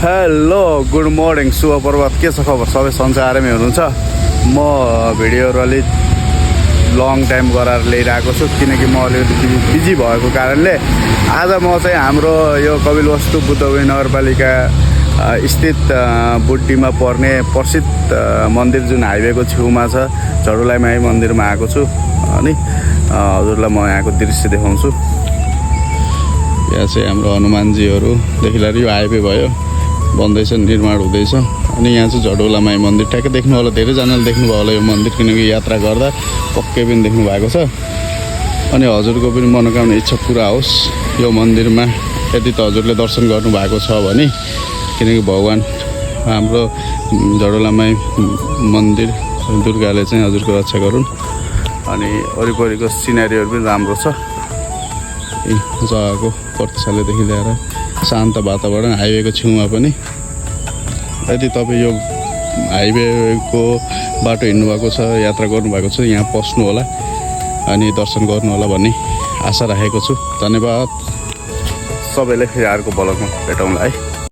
Hello good morning शुभ प्रभात के छ खबर सबै सन्चै आरामै हुनुहुन्छ। म भिडियोहरू अलिक लङ टाइम गराएर ल्याइरहेको छु किनकि म अलिकति बिजी भएको कारणले आज म चाहिँ हाम्रो यो कपिलवस्तु बुद्धगया नगरपालिका स्थित बुट्टीमा पर्ने प्रसिद्ध मन्दिर जुन हाइवेको छेउमा छ झडुलाई माई मन्दिरमा आएको छु अनि हजुरलाई म यहाँको दृश्य देखाउँछु। यहाँ चाहिँ हाम्रो हनुमानजीहरूदेखि लिएर यो हाइवे भयो बन्दैछ निर्माण हुँदैछ अनि यहाँ चाहिँ झडुला माई मन्दिर ठ्याक्कै देख्नु होला, धेरैजनाले देख्नुभयो होला यो मन्दिर किनकि यात्रा गर्दा पक्कै पनि देख्नु भएको छ। अनि हजुरको पनि मनोकामना इच्छा पुरा होस् यो मन्दिरमा यदि त हजुरले दर्शन गर्नुभएको छ भने, किनकि भगवान् हाम्रो झडुला माई मन्दिर दुर्गाले चाहिँ हजुरको रक्षा गरून्। अनि वरिपरिको सिनेरीहरू पनि राम्रो छ, जग्गाको प्रतिशालादेखि लिएर शान्त वातावरण हाइवेको छेउमा पनि। यदि तपाईँ यो हाइवेको बाटो हिँड्नुभएको छ, यात्रा गर्नुभएको छ, यहाँ पस्नु होला अनि दर्शन गर्नु होला भन्ने आशा राखेको छु। धन्यवाद सबैलाई। फेरि अर्को ब्लगमा भेटौँला है।